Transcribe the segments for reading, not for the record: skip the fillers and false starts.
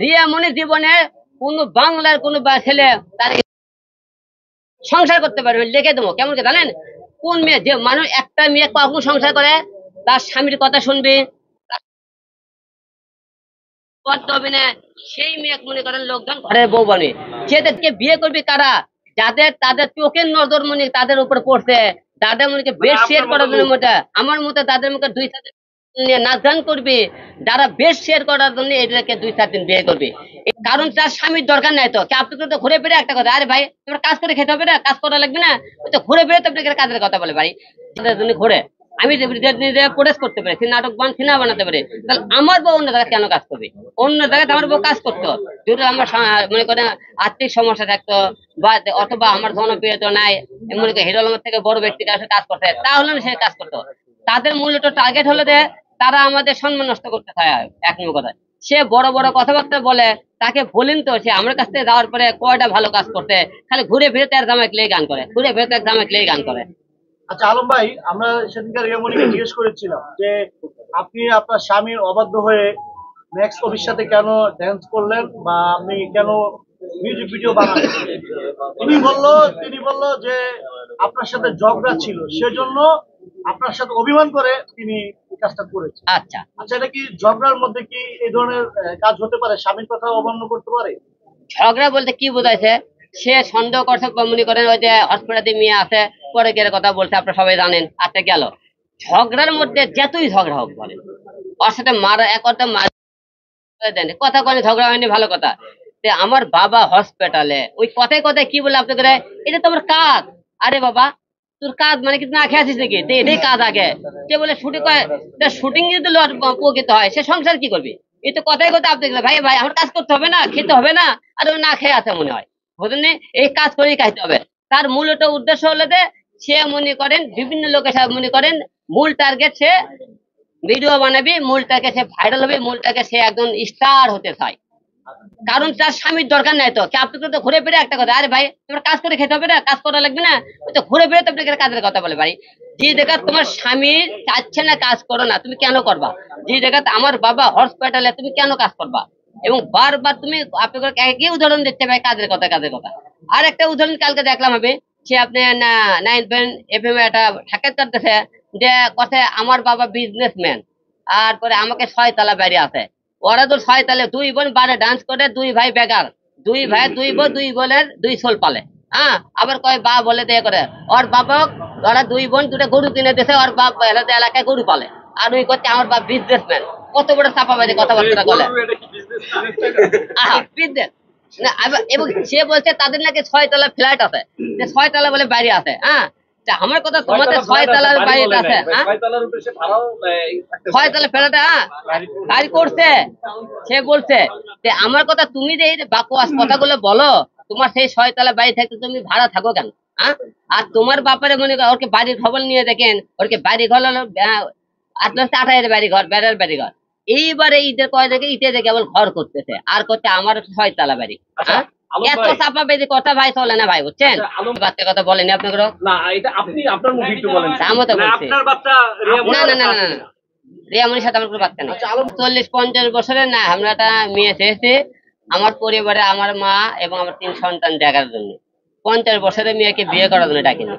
রিয়া মনির জীবনে কোন বাংলার কোন ছেলে তার সংসার করতে পারবে লিখে দেবো। কেমন করে জানেন? কোন মেয়ে, যে মানুষ একটা মেয়ে কখন সংসার করে, তার স্বামীর কথা শুনবে, করতে হবে না, সেই মেয়ে মনে করেন লোকজন ঘরের বউ বানবে। সেদেরকে বিয়ে করবি কারা? যাদের তাদের চোখের নজর মনে তাদের উপর পড়ছে, যাদের মনে বেশ শেয়ার করার জন্য মধ্যে আমার মতে তাদের মুখে দুই চার নিয়ে নাচ গান করবে, যারা বেশ শেয়ার করার জন্য এদেরকে 2-4 দিন বিয়ে করবে। কারণ তার স্বামীর দরকার নাই তো। আপনি তো ঘুরে ফিরে একটা কথা, আরে ভাই তোমার কাজ করে খেতে হবে না, কাজ করা লাগবে না, ওই তো ঘুরে ফিরে তো আপনাকে কাজের কথা বলে ভাই। ঘুরে আমি প্রোটেস্ট করতে পারি, নাটক সিনেমা বানাতে পারি, তাহলে আমার বউ অন্য জায়গায় কেন কাজ করবে? অন্য জায়গায় আমার বউ কাজ করতো, যদি আমার মনে করেন আর্থিক সমস্যা থাকতো, বা অথবা আমার জনপ্রিয়তা নাই, মনে করেন হিরো আলমের থেকে বড় ব্যক্তির কাছে কাজ করতে, তাহলে সে কাজ করতো। তাদের মূলত টার্গেট হলো যে তারা আমাদের সম্মান নষ্ট করতে চায়। এক নম্বর কথা, সে বড় বড় কথাবার্তা বলে, তাকে বলেন তো সে আমার কাছ থেকে যাওয়ার পরে কয়টা ভালো কাজ করতে, খালি ঘুরে ফিরে তার জামাই ক্লে গান করে, ঘুরে ফিরে তার জামাই ক্লে গান করে। আচ্ছা আলম ভাই, আমরা সেদিনকার রিয়ামণিকে জিজ্ঞেস করেছিলাম যে আপনি আপনার স্বামীর অবাধ্য হয়ে নেক্সট কবির সাথে কেন ড্যান্স করলেন বা আপনি কেন মিউজিক ভিডিও বানালেন। তিনি বলল যে আপনার সাথে ঝগড়া ছিল, সেজন্য আপনার সাথে অভিমান করে তিনি এই কাজটা করেছেন। আচ্ছা আচ্ছা, এটা কি ঝগড়ার মধ্যে কি এই ধরনের কাজ হতে পারে? স্বামীর কথা অমান্য করতে পারে? ঝগড়া বলতে কি বোঝাইছে? সে সন্দেহ করছে, মনে করেন ওই যে হসপিটালে মেয়ে আছে, পরে গেলে কথা বলছে, আপনারা সবাই জানেন। আচ্ছা গেল, ঝগড়ার মধ্যে যতই ঝগড়া হোক বলে, ওর সাথে মারা এক কথা দেন, কথা কনে ঝগড়া হয়নি, ভালো কথা। আমার বাবা হসপিটালে, ওই কথায় কথায় কি বলে আপনাদের, এটা তোমার কাজ। আরে বাবা, তোর কাজ মানে কি না খেয়ে আছিস নাকি? এটাই কাজ আগে। সে বলে শুটিং করে, শুটিং যদি উপকৃত হয়, সে সংসার কি করবে? এই তো কথায় কথা আপনি ভাই ভাই আমার কাজ করতে হবে না, খেতে হবে না, আর ও না খেয়ে আছে মনে হয়, বুঝলেন? এই কাজ করেই খাইতে হবে। তার মূলত উদ্দেশ্য হলো যে সে মনে করেন বিভিন্ন লোকের সাথে মনে করেন মূল টার্গেট, সে ভিডিও বানাবি, মূলটাকে সে ভাইরাল হবে, মূলটাকে সে একজন স্টার হতে চায়। কারণ তার স্বামীর দরকার নাই তো। আপনি তো ঘুরে ফিরে একটা কথা, আরে ভাই তোমার কাজ করে খেতে হবে না, কাজ করা লাগবে না, ওই তো ঘুরে ফিরে তো আপনাকে কাজের কথা বলে ভাই। যে জায়গা তোমার স্বামী চাচ্ছে না কাজ করো না, তুমি কেন করবা? যে জায়গা আমার বাবা হসপিটালে, তুমি কেন কাজ করবা? এবং বারবার তুমি আপনাকে একই উদাহরণ দিচ্ছে ভাই, কাজের কথা কাজের কথা। আর একটা উদাহরণ কালকে দেখলাম আমি, সে আপনি 9FM একটা সাক্ষাৎকার দিতেছে, যে কথা আমার বাবা বিজনেসম্যান, আর পরে আমাকে 6 তলা বাড়ি আছে, ওরা তো 6 তলে, 2 বোন বারে ডান্স করে, 2 ভাই বেকার, 2 ভাই 2 বোন, 2 বোনের 2 ছোল পালে। হ্যাঁ, আবার কয় বা বলে দিয়ে করে ওর বাবা, ওরা 2 বোন 2টা গরু কিনে দিয়েছে, ওর বাপ এলাকায় গরু পালে, আর ওই করছে আমার বাপ বিজনেসম্যান। কত বড় চাপাবাজি কথাবার্তা বলে। বিজনেস না, এবং সে বলছে তাদের নাকি 6 তলা ফ্ল্যাট আছে, 6 তলা বলে বাড়ি আছে। হ্যাঁ, আমার কথা, তোমাদের 6 তলার বাড়ি আছে, 6 তলা ফ্ল্যাট, হ্যাঁ বাড়ি করছে। সে বলছে যে আমার কথা, তুমি যে এই বাকওয়াস কথাগুলো বলো, তোমার সেই 6 তলা বাড়ি থাকতে তুমি ভাড়া থাকো কেন? হ্যাঁ, আর তোমার বাপারে মনে করো ওরকে বাড়ির খবর নিয়ে দেখেন, ওরকে বাড়ি ঘর হলো 28-এর বাড়ি ঘর, বেড়ার বাড়ি ঘর। এইবারে ঈদের কয় দেখে ঈদে দেখে কেবল ঘর করতেছে, আর করছে আমার 6 তলা বাড়ি। হ্যাঁ, এত চাপা বেঁধে কথা ভাই চলে না ভাই, বুঝছেন? বাচ্চা কথা বলেনি আপনাকে না, এটা আপনি আপনার মুখে একটু বলেন। আমি তো বলছি না না না না, রিয়ামনির সাথে আমার কোনো বাচ্চা নেই। 40-50 বছরের না, আমরা একটা মেয়ে চেয়েছি আমার পরিবারে, আমার মা এবং আমার 3 সন্তান দেখার জন্য। 50 বছরের মেয়েকে বিয়ে করার জন্য ডাকিনি।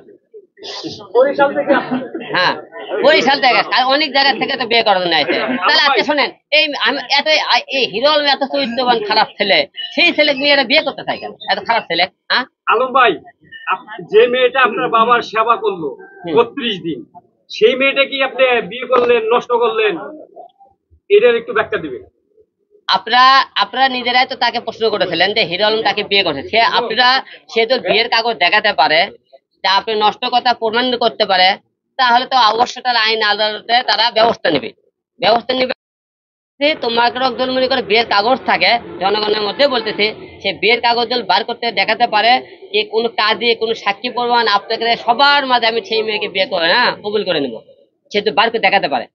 হ্যাঁ, বরিশাল থেকে, অনেক জায়গা থেকে তো বিয়ে করার জন্য আছে। তাহলে আজকে শোনেন, এই এই হিরো আলম এত চরিত্রবান খারাপ ছেলে, সেই ছেলে মেয়েরা বিয়ে করতে চায় কেন? এত খারাপ ছেলে। হ্যাঁ আলম ভাই, যে মেয়েটা আপনার বাবার সেবা করলো 32 দিন, সেই মেয়েটা কি আপনি বিয়ে করলেন, নষ্ট করলেন? এটার একটু ব্যাখ্যা দিবেন। আপনারা নিজেরাই তো তাকে প্রশ্ন করেছিলেন যে হিরো আলম তাকে বিয়ে করেছে, সে তো বিয়ের কাগজ দেখাতে পারে, তা আপনি নষ্ট কথা প্রমাণ করতে পারে, তাহলে তো অবশ্যই তার আইন আদালতে তারা ব্যবস্থা নেবে। তোমার একজন মনে করে বিয়ের কাগজ থাকে, জনগণের মধ্যে বলতেছে, সে বিয়ের কাগজ বার করতে দেখাতে পারে যে কোনো কাজে কোনো সাক্ষী প্রমাণ আপনাকে সবার মাঝে আমি সেই মেয়েকে বিয়ে করে, হ্যাঁ কবুল করে নেবো, সে তো বার করে দেখাতে পারে।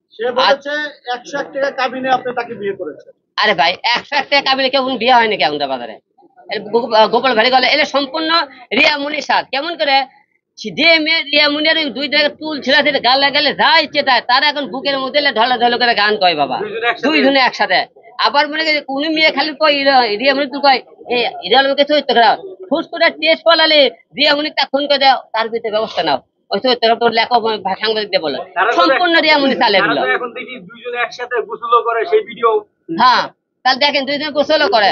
আরে ভাই 101 টাকা কাবিনে কেউ বিয়ে হয়নি কেমন বাজারে? গোপাল ভারী গলে এলে সম্পূর্ণ রিয়া মুনির সাথ। কেমন করে যে মেয়ে রিয়া মুনির 2 জায়গায় চুল ছিঁড়া গালে গালে যা ইচ্ছে তাই, তারা এখন বুকের মধ্যে ঢলা ঢল করে গান কয় বাবা, 2 জনে একসাথে। আবার মনে করি কোন মেয়ে খালি কয় রিয়ামণি তুই কয় ইরালকে চরিত্র খারাপ ফুস করে টেস্ট পালালে রিয়ামণি তখন করে দাও তার ভিতরে ব্যবস্থা নাও ওই চরিত্র তোর লেখক সাংবাদিকদের বলো সম্পূর্ণ রিয়ামণি চালে তারা এগুলো তো এখন দেখি দুইজনে একসাথে গোসলও করে সেই ভিডিও। হ্যাঁ তাহলে দেখেন দুইজন গোসলও করে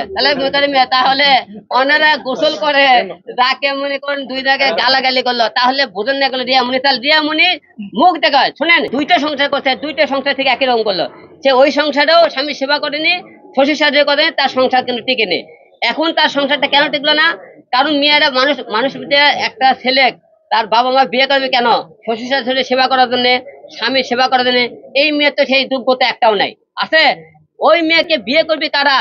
তাহলে ওনারা গোসল করে যাকে মনে করেন দুই জায়গায় গালাগালি করলো তাহলে বুঝেন না গেলো রিয়ামণি তাহলে রিয়ামণি মুখ দেখা শোনেন দুইটা সংসার করছে দুইটা সংসার থেকে একই রকম করলো সে ওই সংসারেও স্বামী সেবা করেনি শ্বশুর শাশুড়ি করে তার সংসার কিন্তু টিকে নেই এখন তার সংসারটা কেন টিকলো না কারণ মেয়েরা মানুষ একটা ছেলে তার বাবা মা বিয়ে করবে কেন শ্বশুর শাশুড়ি সেবা করার জন্য স্বামী সেবা করার জন্য এই মেয়ের তো সেই যোগ্যতা একটাও নাই আছে ওই মেয়েকে বিয়ে করবে কারা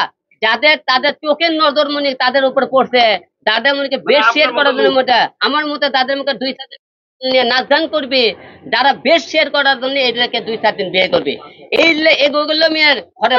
তাদের চোখের নজর মনে তাদের উপর পড়ছে তাদের মনে বেশ শেয়ার করার জন্য আমার মতে তাদের মুখে 2-4 দিন নিয়ে নাচ গান করবে যারা বেশ শেয়ার করার জন্য এদেরকে 2-4 দিন বিয়ে করবে এই এগুলো মেয়ের ঘরে